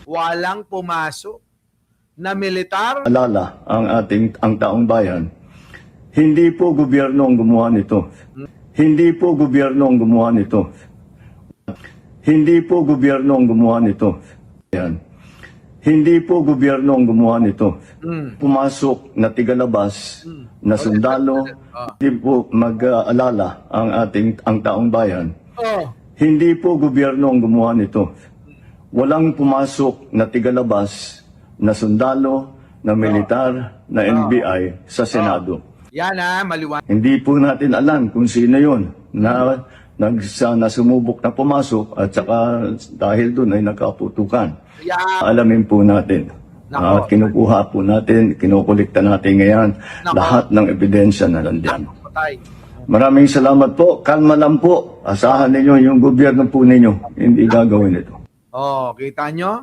walang pumasok na militar. Alala ang taong bayan, hindi po gobyerno ang gumawa nito. Hindi po gobyerno ang gumawa nito. Hindi po gobyerno ang gumawa nito. Yan. Hindi po gobyerno ang gumawa nito. Pumasok na tigalabas na sundalo, hindi po mag-alala ang taong bayan. Hindi po gobyerno ang gumawa nito. Walang pumasok na tigalabas na sundalo, na militar, na NBI sa Senado. Yan maliwanag. Hindi po natin alam kung sino yun na sumubok na pumasok at saka dahil doon ay nagkaputukan. Alamin po natin. At kinukuha po natin, kinukulikta natin ngayon lahat ng ebidensya na nandiyan. Maraming salamat po. Kalma lang po. Asahan ninyo yung gobyerno po ninyo. Hindi gagawin ito. Kita nyo?